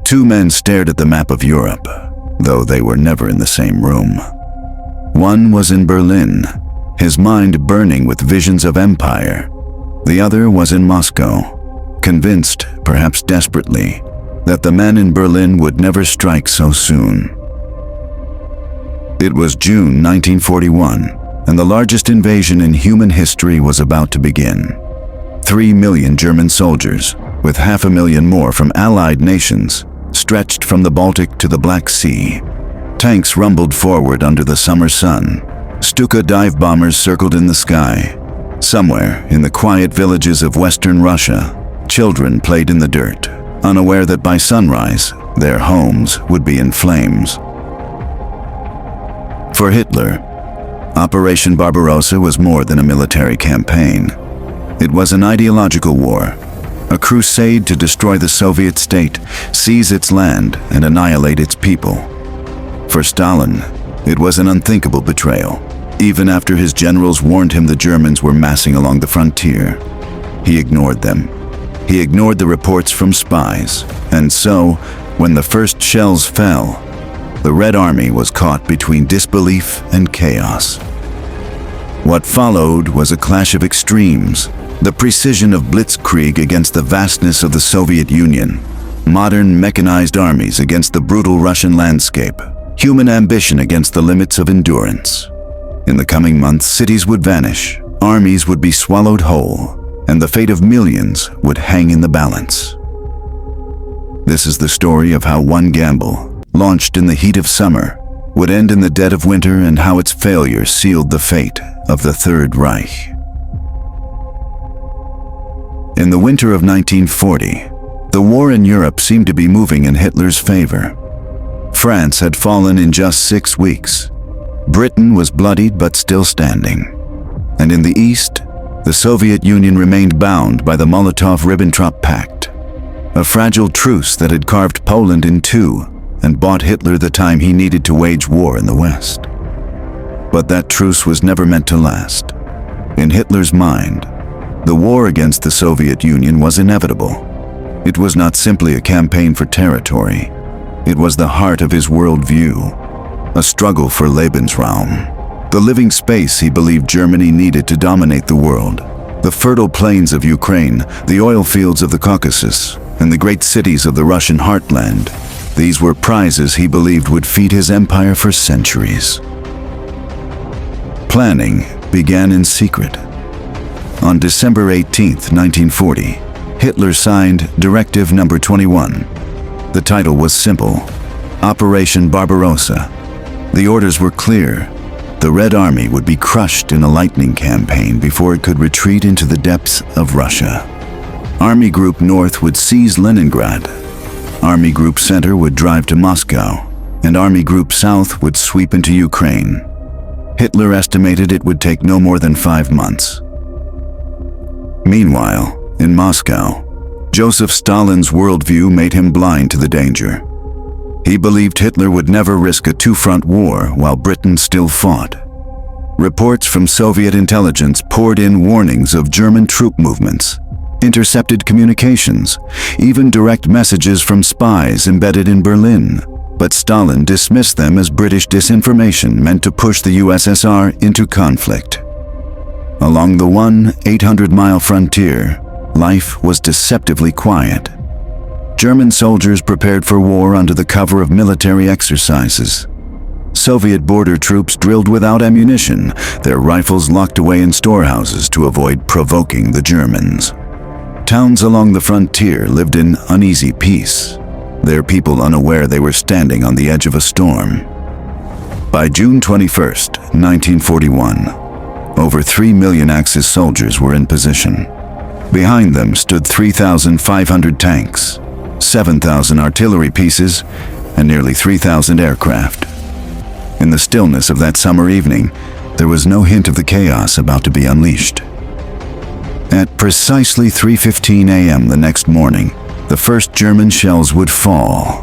Two men stared at the map of Europe, though they were never in the same room. One was in Berlin, his mind burning with visions of empire. The other was in Moscow, convinced, perhaps desperately, that the man in Berlin would never strike so soon. It was June 1941, and the largest invasion in human history was about to begin. 3 million German soldiers, with 500,000 more from Allied nations, stretched from the Baltic to the Black Sea. Tanks rumbled forward under the summer sun. Stuka dive bombers circled in the sky. Somewhere in the quiet villages of Western Russia, children played in the dirt, unaware that by sunrise, their homes would be in flames. For Hitler, Operation Barbarossa was more than a military campaign. It was an ideological war, a crusade to destroy the Soviet state, seize its land, and annihilate its people. For Stalin, it was an unthinkable betrayal. Even after his generals warned him the Germans were massing along the frontier, he ignored them. He ignored the reports from spies, and so, when the first shells fell, the Red Army was caught between disbelief and chaos. What followed was a clash of extremes, the precision of Blitzkrieg against the vastness of the Soviet Union, modern mechanized armies against the brutal Russian landscape, human ambition against the limits of endurance. In the coming months, cities would vanish, armies would be swallowed whole, and the fate of millions would hang in the balance. This is the story of how one gamble, launched in the heat of summer, would end in the dead of winter, and how its failure sealed the fate of the Third Reich. In the winter of 1940, the war in Europe seemed to be moving in Hitler's favor. France had fallen in just 6 weeks. Britain was bloodied but still standing. And in the East, the Soviet Union remained bound by the Molotov-Ribbentrop Pact, a fragile truce that had carved Poland in two and bought Hitler the time he needed to wage war in the West. But that truce was never meant to last. In Hitler's mind, the war against the Soviet Union was inevitable. It was not simply a campaign for territory. It was the heart of his worldview, a struggle for Lebensraum, the living space he believed Germany needed to dominate the world. The fertile plains of Ukraine, the oil fields of the Caucasus, and the great cities of the Russian heartland, these were prizes he believed would feed his empire for centuries. Planning began in secret. On December 18, 1940, Hitler signed Directive No. 21. The title was simple: Operation Barbarossa. The orders were clear. The Red Army would be crushed in a lightning campaign before it could retreat into the depths of Russia. Army Group North would seize Leningrad. Army Group Center would drive to Moscow, and Army Group South would sweep into Ukraine. Hitler estimated it would take no more than 5 months. Meanwhile, in Moscow, Joseph Stalin's worldview made him blind to the danger. He believed Hitler would never risk a two-front war while Britain still fought. Reports from Soviet intelligence poured in warnings of German troop movements, intercepted communications, even direct messages from spies embedded in Berlin. But Stalin dismissed them as British disinformation meant to push the USSR into conflict. Along the 800-mile frontier, life was deceptively quiet. German soldiers prepared for war under the cover of military exercises. Soviet border troops drilled without ammunition, their rifles locked away in storehouses to avoid provoking the Germans. Towns along the frontier lived in uneasy peace, their people unaware they were standing on the edge of a storm. By June 21, 1941, over 3 million Axis soldiers were in position. Behind them stood 3,500 tanks, 7,000 artillery pieces, and nearly 3,000 aircraft. In the stillness of that summer evening, there was no hint of the chaos about to be unleashed. At precisely 3:15 a.m. the next morning, the first German shells would fall,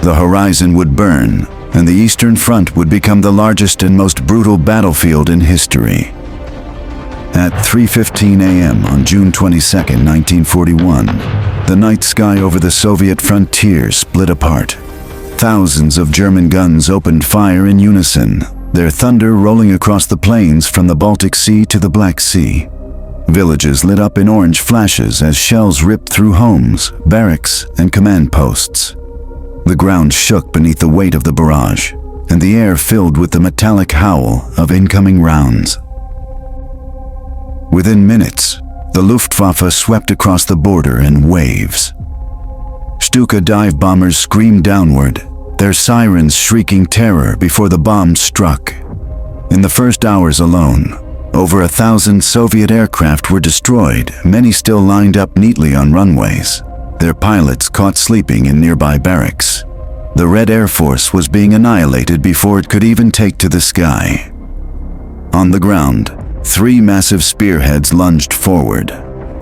the horizon would burn, and the Eastern Front would become the largest and most brutal battlefield in history. At 3:15 a.m. on June 22, 1941, the night sky over the Soviet frontier split apart. Thousands of German guns opened fire in unison, their thunder rolling across the plains from the Baltic Sea to the Black Sea. Villages lit up in orange flashes as shells ripped through homes, barracks, and command posts. The ground shook beneath the weight of the barrage, and the air filled with the metallic howl of incoming rounds. Within minutes, the Luftwaffe swept across the border in waves. Stuka dive bombers screamed downward, their sirens shrieking terror before the bombs struck. In the first hours alone, over 1,000 Soviet aircraft were destroyed, many still lined up neatly on runways, their pilots caught sleeping in nearby barracks. The Red Air Force was being annihilated before it could even take to the sky. On the ground, 3 massive spearheads lunged forward.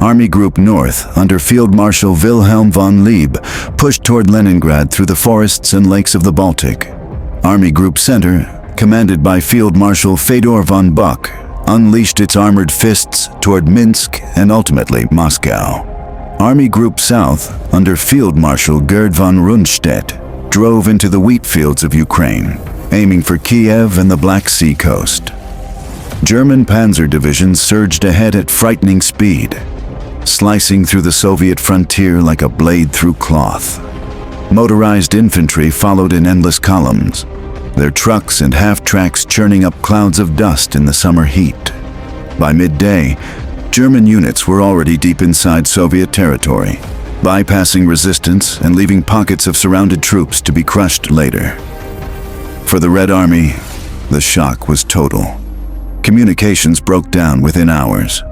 Army Group North, under Field Marshal Wilhelm von Lieb, pushed toward Leningrad through the forests and lakes of the Baltic. Army Group Center, commanded by Field Marshal Fedor von Buch, unleashed its armored fists toward Minsk and ultimately Moscow. Army Group South, under Field Marshal Gerd von Rundstedt, drove into the wheat fields of Ukraine, aiming for Kiev and the Black Sea coast. German panzer divisions surged ahead at frightening speed, slicing through the Soviet frontier like a blade through cloth. Motorized infantry followed in endless columns, their trucks and half-tracks churning up clouds of dust in the summer heat. By midday, German units were already deep inside Soviet territory, bypassing resistance and leaving pockets of surrounded troops to be crushed later. For the Red Army, the shock was total. Communications broke down within hours.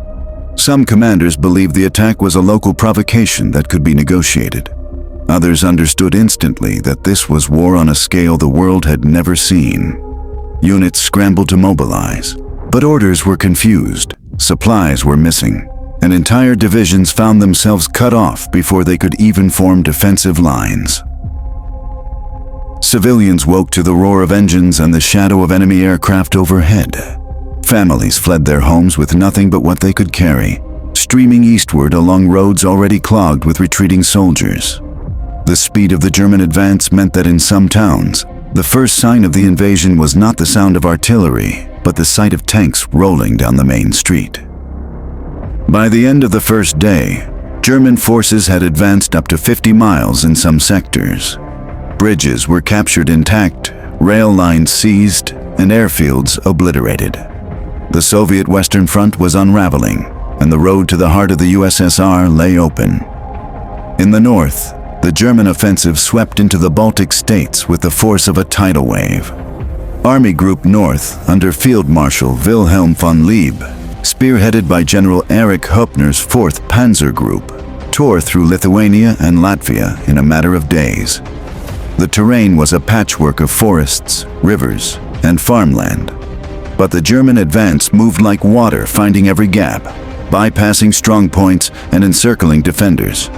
Some commanders believed the attack was a local provocation that could be negotiated. Others understood instantly that this was war on a scale the world had never seen. Units scrambled to mobilize, but orders were confused, supplies were missing, and entire divisions found themselves cut off before they could even form defensive lines. Civilians woke to the roar of engines and the shadow of enemy aircraft overhead. Families fled their homes with nothing but what they could carry, streaming eastward along roads already clogged with retreating soldiers. The speed of the German advance meant that in some towns, the first sign of the invasion was not the sound of artillery, but the sight of tanks rolling down the main street. By the end of the first day, German forces had advanced up to 50 miles in some sectors. Bridges were captured intact, rail lines seized, and airfields obliterated. The Soviet Western Front was unraveling, and the road to the heart of the USSR lay open. In the north, the German offensive swept into the Baltic states with the force of a tidal wave. Army Group North, under Field Marshal Wilhelm von Lieb, spearheaded by General Erich Höppner's 4th Panzer Group, tore through Lithuania and Latvia in a matter of days. The terrain was a patchwork of forests, rivers, and farmland. But the German advance moved like water, finding every gap, bypassing strong points and encircling defenders.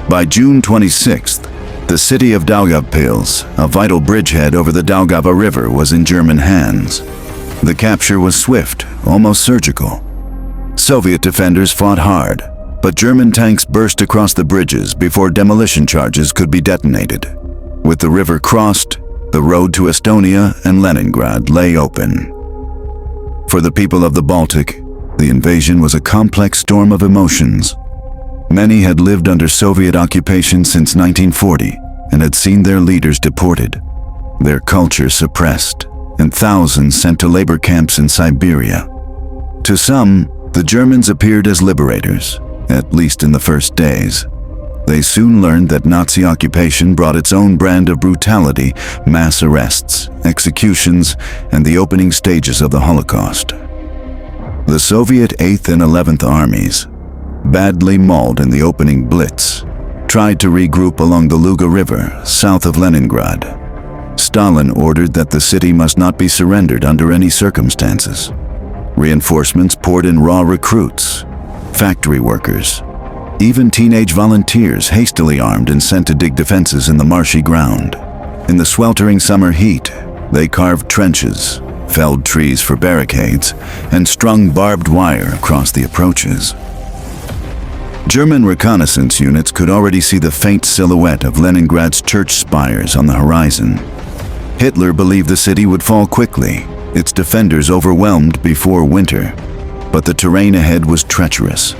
By June 26th, the city of Daugavpils, a vital bridgehead over the Daugava River, was in German hands. The capture was swift, almost surgical. Soviet defenders fought hard, but German tanks burst across the bridges before demolition charges could be detonated. With the river crossed, the road to Estonia and Leningrad lay open. For the people of the Baltic, the invasion was a complex storm of emotions. Many had lived under Soviet occupation since 1940 and had seen their leaders deported, their culture suppressed, and thousands sent to labor camps in Siberia. To some, the Germans appeared as liberators, at least in the first days. They soon learned that Nazi occupation brought its own brand of brutality, mass arrests, executions, and the opening stages of the Holocaust. The Soviet 8th and 11th Armies, badly mauled in the opening Blitz, tried to regroup along the Luga River, south of Leningrad. Stalin ordered that the city must not be surrendered under any circumstances. Reinforcements poured in raw recruits, factory workers, even teenage volunteers hastily armed and sent to dig defenses in the marshy ground. In the sweltering summer heat, they carved trenches, felled trees for barricades, and strung barbed wire across the approaches. German reconnaissance units could already see the faint silhouette of Leningrad's church spires on the horizon. Hitler believed the city would fall quickly, its defenders overwhelmed before winter. But the terrain ahead was treacherous,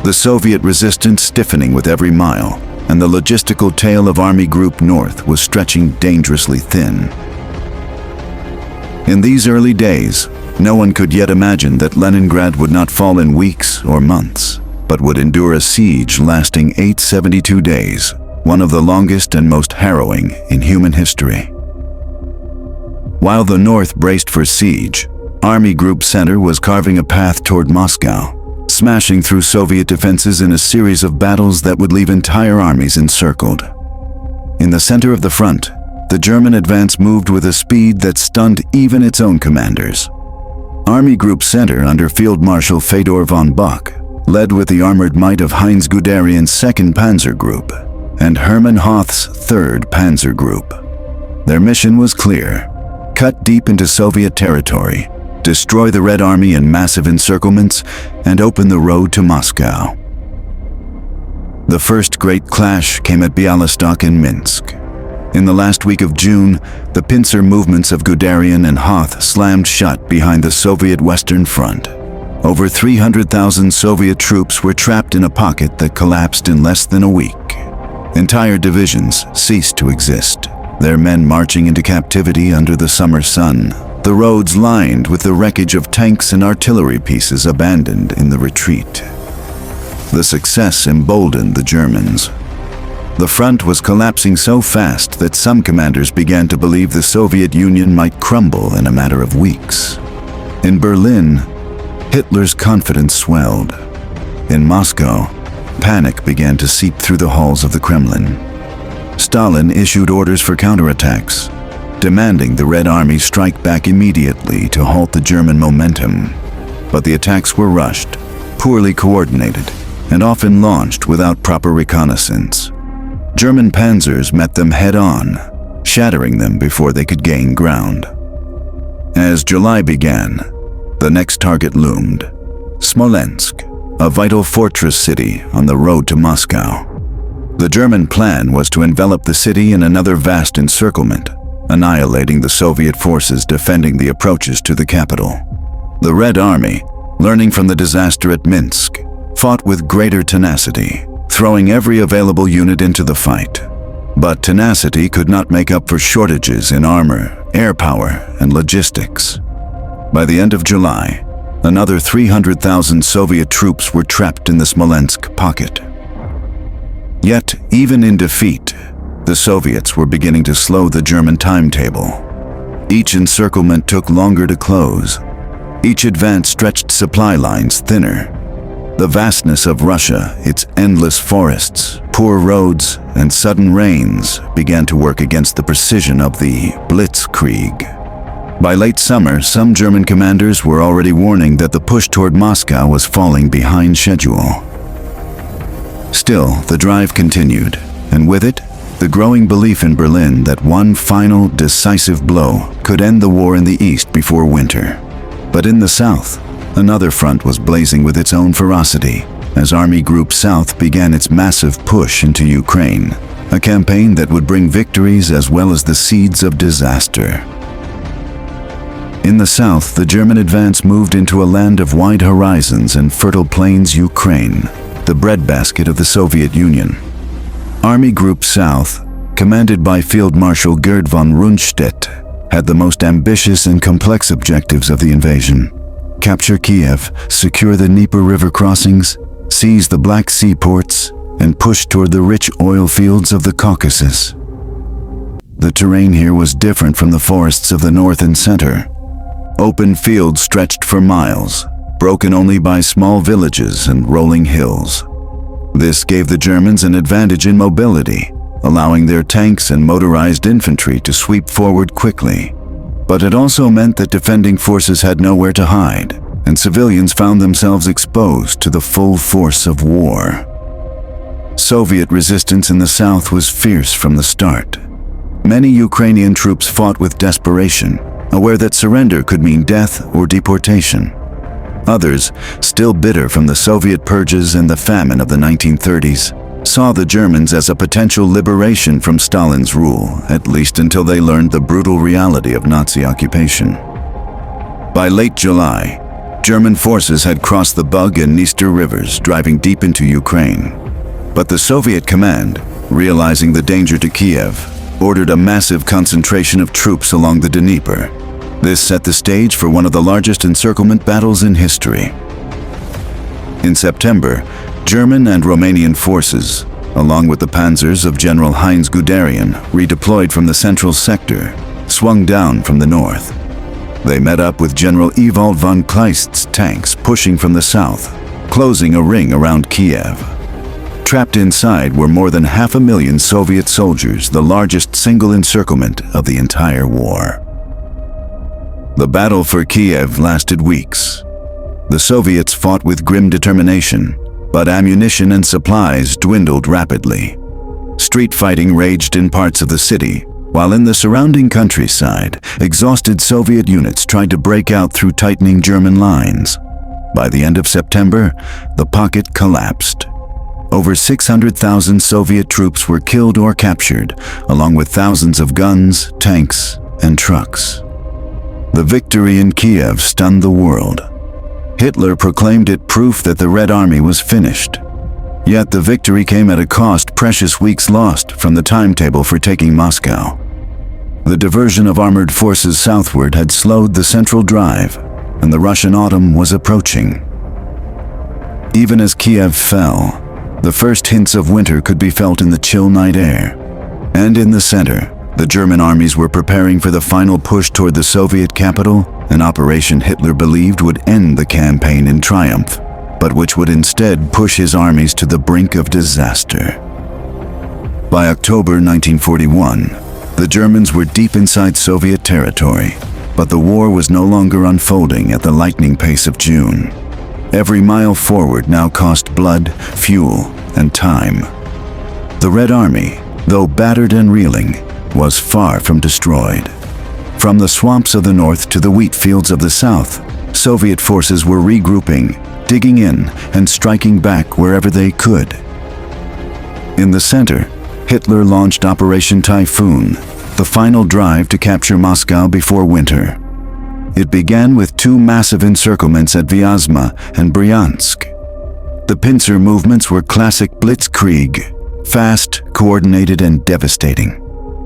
the Soviet resistance stiffening with every mile, and the logistical tail of Army Group North was stretching dangerously thin. In these early days, no one could yet imagine that Leningrad would not fall in weeks or months, but would endure a siege lasting 872 days, one of the longest and most harrowing in human history. While the North braced for siege, Army Group Center was carving a path toward Moscow, smashing through Soviet defenses in a series of battles that would leave entire armies encircled. In the center of the front, the German advance moved with a speed that stunned even its own commanders. Army Group Center under Field Marshal Fedor von Bock led with the armored might of Heinz Guderian's 2nd Panzer Group and Hermann Hoth's 3rd Panzer Group. Their mission was clear: cut deep into Soviet territory, destroy the Red Army in massive encirclements, and open the road to Moscow. The first great clash came at Bialystok in Minsk. In the last week of June, the pincer movements of Guderian and Hoth slammed shut behind the Soviet Western Front. Over 300,000 Soviet troops were trapped in a pocket that collapsed in less than a week. Entire divisions ceased to exist, their men marching into captivity under the summer sun, the roads lined with the wreckage of tanks and artillery pieces abandoned in the retreat. The success emboldened the Germans. The front was collapsing so fast that some commanders began to believe the Soviet Union might crumble in a matter of weeks. In Berlin, Hitler's confidence swelled. In Moscow, panic began to seep through the halls of the Kremlin. Stalin issued orders for counterattacks, demanding the Red Army strike back immediately to halt the German momentum. But the attacks were rushed, poorly coordinated, and often launched without proper reconnaissance. German panzers met them head-on, shattering them before they could gain ground. As July began, the next target loomed: Smolensk, a vital fortress city on the road to Moscow. The German plan was to envelop the city in another vast encirclement, annihilating the Soviet forces defending the approaches to the capital. The Red Army, learning from the disaster at Minsk, fought with greater tenacity, throwing every available unit into the fight. But tenacity could not make up for shortages in armor, air power, and logistics. By the end of July, another 300,000 Soviet troops were trapped in the Smolensk pocket. Yet, even in defeat, the Soviets were beginning to slow the German timetable. Each encirclement took longer to close. Each advance stretched supply lines thinner. The vastness of Russia, its endless forests, poor roads, and sudden rains began to work against the precision of the Blitzkrieg. By late summer, some German commanders were already warning that the push toward Moscow was falling behind schedule. Still, the drive continued, and with it, the growing belief in Berlin that one final, decisive blow could end the war in the east before winter. But in the south, another front was blazing with its own ferocity as Army Group South began its massive push into Ukraine, a campaign that would bring victories as well as the seeds of disaster. In the south, the German advance moved into a land of wide horizons and fertile plains, Ukraine, the breadbasket of the Soviet Union. Army Group South, commanded by Field Marshal Gerd von Rundstedt, had the most ambitious and complex objectives of the invasion: capture Kiev, secure the Dnieper River crossings, seize the Black Sea ports, and push toward the rich oil fields of the Caucasus. The terrain here was different from the forests of the north and center. Open fields stretched for miles, broken only by small villages and rolling hills. This gave the Germans an advantage in mobility, allowing their tanks and motorized infantry to sweep forward quickly. But it also meant that defending forces had nowhere to hide, and civilians found themselves exposed to the full force of war. Soviet resistance in the south was fierce from the start. Many Ukrainian troops fought with desperation, aware that surrender could mean death or deportation. Others, still bitter from the Soviet purges and the famine of the 1930s, saw the Germans as a potential liberation from Stalin's rule, at least until they learned the brutal reality of Nazi occupation. By late July, German forces had crossed the Bug and Dniester rivers, driving deep into Ukraine. But the Soviet command, realizing the danger to Kiev, ordered a massive concentration of troops along the Dnieper. This set the stage for one of the largest encirclement battles in history. In September, German and Romanian forces, along with the panzers of General Heinz Guderian, redeployed from the central sector, swung down from the north. They met up with General Ewald von Kleist's tanks pushing from the south, closing a ring around Kiev. Trapped inside were more than 500,000 Soviet soldiers, the largest single encirclement of the entire war. The battle for Kiev lasted weeks. The Soviets fought with grim determination, but ammunition and supplies dwindled rapidly. Street fighting raged in parts of the city, while in the surrounding countryside, exhausted Soviet units tried to break out through tightening German lines. By the end of September, the pocket collapsed. Over 600,000 Soviet troops were killed or captured, along with thousands of guns, tanks, and trucks. The victory in Kiev stunned the world. Hitler proclaimed it proof that the Red Army was finished. Yet the victory came at a cost, precious weeks lost from the timetable for taking Moscow. The diversion of armored forces southward had slowed the central drive, and the Russian autumn was approaching. Even as Kiev fell, the first hints of winter could be felt in the chill night air. And in the center, the German armies were preparing for the final push toward the Soviet capital, an operation Hitler believed would end the campaign in triumph, but which would instead push his armies to the brink of disaster. By October 1941, the Germans were deep inside Soviet territory, but the war was no longer unfolding at the lightning pace of June. Every mile forward now cost blood, fuel, and time. The Red Army, though battered and reeling, was far from destroyed. From the swamps of the north to the wheat fields of the south, Soviet forces were regrouping, digging in, and striking back wherever they could. In the center, Hitler launched Operation Typhoon, the final drive to capture Moscow before winter. It began with two massive encirclements at Vyazma and Bryansk. The pincer movements were classic Blitzkrieg, fast, coordinated, and devastating.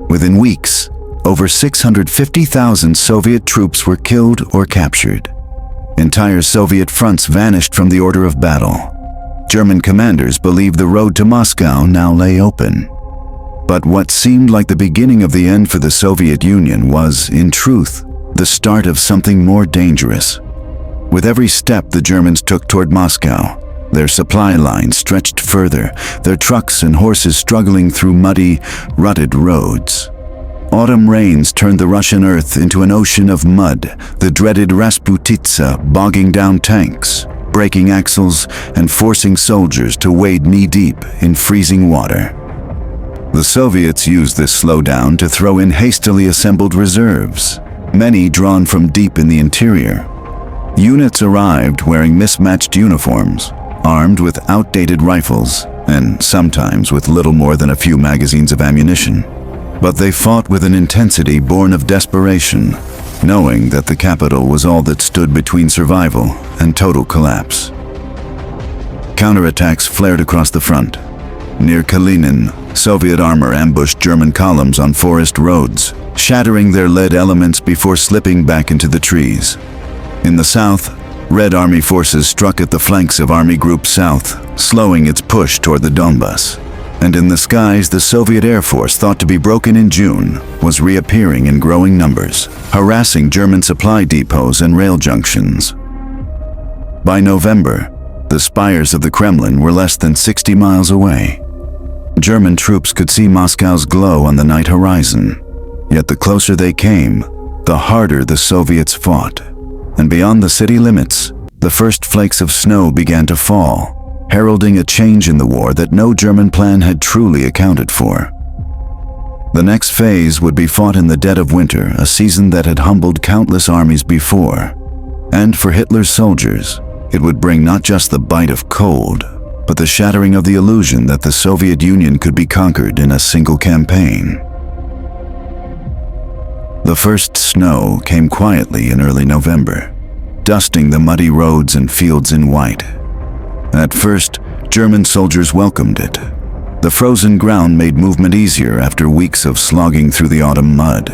Within weeks, over 650,000 Soviet troops were killed or captured. Entire Soviet fronts vanished from the order of battle. German commanders believed the road to Moscow now lay open. But what seemed like the beginning of the end for the Soviet Union was, in truth, the start of something more dangerous. With every step the Germans took toward Moscow, their supply lines stretched further, their trucks and horses struggling through muddy, rutted roads. Autumn rains turned the Russian earth into an ocean of mud, the dreaded Rasputitsa bogging down tanks, breaking axles, and forcing soldiers to wade knee-deep in freezing water. The Soviets used this slowdown to throw in hastily assembled reserves, many drawn from deep in the interior. Units arrived wearing mismatched uniforms, armed with outdated rifles, and sometimes with little more than a few magazines of ammunition. But they fought with an intensity born of desperation, knowing that the capital was all that stood between survival and total collapse. Counterattacks flared across the front. Near Kalinin, Soviet armor ambushed German columns on forest roads, shattering their lead elements before slipping back into the trees. In the south, Red Army forces struck at the flanks of Army Group South, slowing its push toward the Donbas. And in the skies, the Soviet Air Force, thought to be broken in June, was reappearing in growing numbers, harassing German supply depots and rail junctions. By November, the spires of the Kremlin were less than 60 miles away. German troops could see Moscow's glow on the night horizon. Yet the closer they came, the harder the Soviets fought. And beyond the city limits, the first flakes of snow began to fall, heralding a change in the war that no German plan had truly accounted for. The next phase would be fought in the dead of winter, a season that had humbled countless armies before. And for Hitler's soldiers, It would bring not just the bite of cold, but the shattering of the illusion that the Soviet Union could be conquered in a single campaign. The first snow came quietly in early November, dusting the muddy roads and fields in white. At first, German soldiers welcomed it. The frozen ground made movement easier after weeks of slogging through the autumn mud.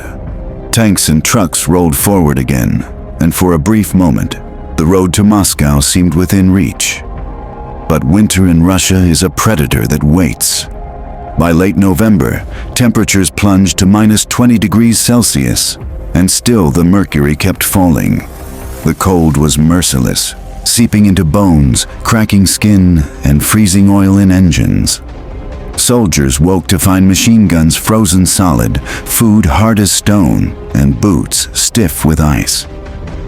Tanks and trucks rolled forward again, and for a brief moment, the road to Moscow seemed within reach. But winter in Russia is a predator that waits. By late November, temperatures plunged to -20 degrees Celsius, and still the mercury kept falling. The cold was merciless, seeping into bones, cracking skin, and freezing oil in engines. Soldiers woke to find machine guns frozen solid, food hard as stone, and boots stiff with ice.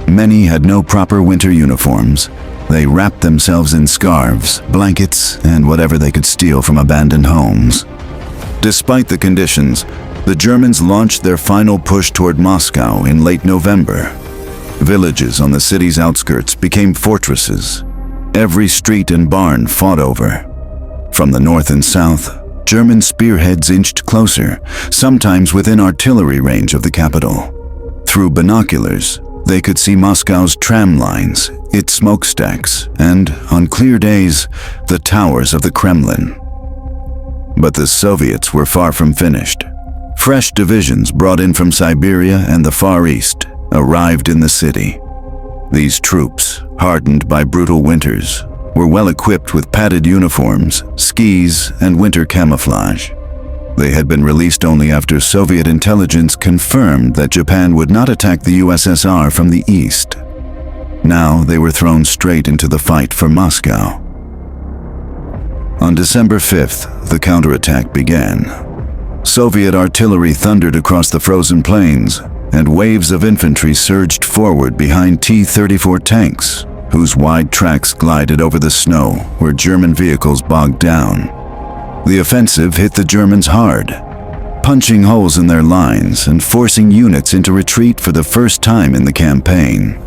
Many had no proper winter uniforms. They wrapped themselves in scarves, blankets, and whatever they could steal from abandoned homes. Despite the conditions, the Germans launched their final push toward Moscow in late November. Villages on the city's outskirts became fortresses. Every street and barn fought over. From the north and south, German spearheads inched closer, sometimes within artillery range of the capital. Through binoculars, they could see Moscow's tram lines, its smokestacks, and, on clear days, the towers of the Kremlin. But the Soviets were far from finished. Fresh divisions brought in from Siberia and the Far East arrived in the city. These troops, hardened by brutal winters, were well equipped with padded uniforms, skis, and winter camouflage. They had been released only after Soviet intelligence confirmed that Japan would not attack the USSR from the east. Now they were thrown straight into the fight for Moscow. On December 5th, the counterattack began. Soviet artillery thundered across the frozen plains, and waves of infantry surged forward behind T-34 tanks, whose wide tracks glided over the snow where German vehicles bogged down. The offensive hit the Germans hard, punching holes in their lines and forcing units into retreat for the first time in the campaign.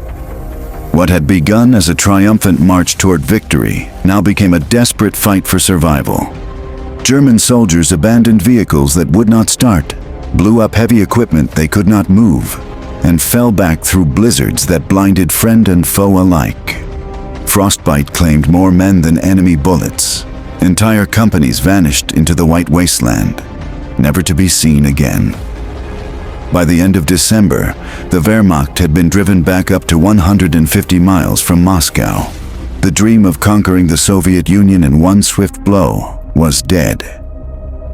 What had begun as a triumphant march toward victory now became a desperate fight for survival. German soldiers abandoned vehicles that would not start, blew up heavy equipment they could not move, and fell back through blizzards that blinded friend and foe alike. Frostbite claimed more men than enemy bullets. Entire companies vanished into the white wasteland, never to be seen again. By the end of December, the Wehrmacht had been driven back up to 150 miles from Moscow. The dream of conquering the Soviet Union in one swift blow was dead.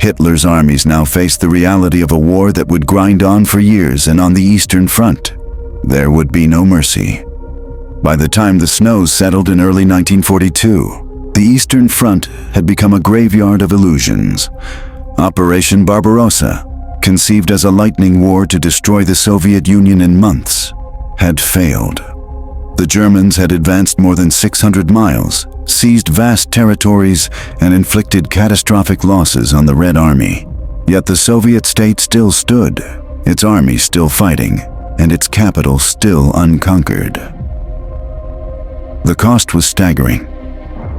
Hitler's armies now faced the reality of a war that would grind on for years, and on the Eastern Front, there would be no mercy. By the time the snows settled in early 1942, the Eastern Front had become a graveyard of illusions. Operation Barbarossa, conceived as a lightning war to destroy the Soviet Union in months, had failed. The Germans had advanced more than 600 miles, seized vast territories, and inflicted catastrophic losses on the Red Army. Yet the Soviet state still stood, its army still fighting, and its capital still unconquered. The cost was staggering.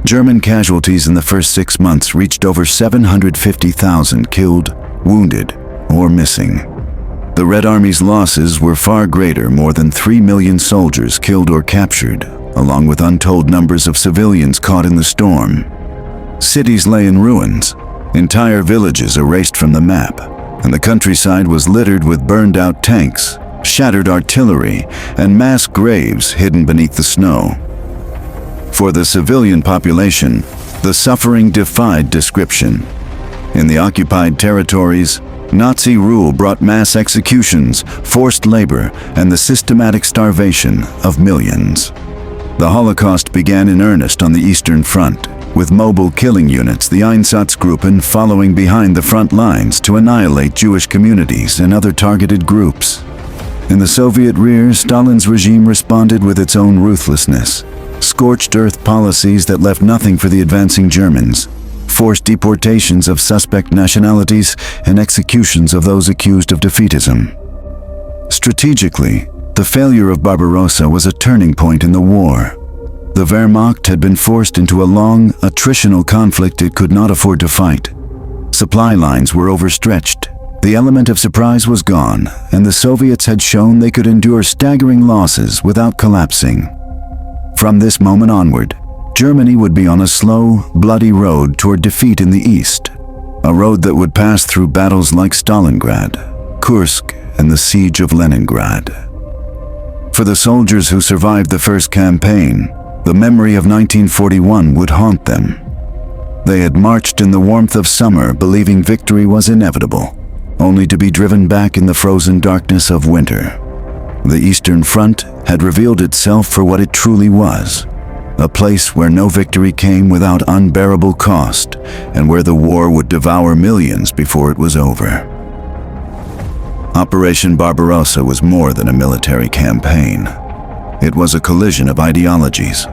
German casualties in the first 6 months reached over 750,000 killed, wounded, or missing. The Red Army's losses were far greater, more than 3 million soldiers killed or captured, along with untold numbers of civilians caught in the storm. Cities lay in ruins, entire villages erased from the map, and the countryside was littered with burned-out tanks, shattered artillery, and mass graves hidden beneath the snow. For the civilian population, the suffering defied description. In the occupied territories, Nazi rule brought mass executions, forced labor, and the systematic starvation of millions. The Holocaust began in earnest on the Eastern Front, with mobile killing units, the Einsatzgruppen, following behind the front lines to annihilate Jewish communities and other targeted groups. In the Soviet rear, Stalin's regime responded with its own ruthlessness. Scorched earth policies that left nothing for the advancing Germans, forced deportations of suspect nationalities, and executions of those accused of defeatism. Strategically, the failure of Barbarossa was a turning point in the war. The Wehrmacht had been forced into a long, attritional conflict it could not afford to fight. Supply lines were overstretched. The element of surprise was gone, and the Soviets had shown they could endure staggering losses without collapsing. From this moment onward, Germany would be on a slow, bloody road toward defeat in the east, a road that would pass through battles like Stalingrad, Kursk, and the siege of Leningrad. For the soldiers who survived the first campaign, the memory of 1941 would haunt them. They had marched in the warmth of summer believing victory was inevitable, only to be driven back in the frozen darkness of winter. The Eastern Front had revealed itself for what it truly was, a place where no victory came without unbearable cost, and where the war would devour millions before it was over. Operation Barbarossa was more than a military campaign. It was a collision of ideologies,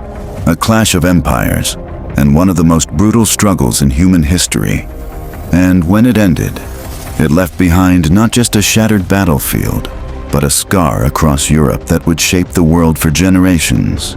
a clash of empires, and one of the most brutal struggles in human history. And when it ended, it left behind not just a shattered battlefield, but a scar across Europe that would shape the world for generations.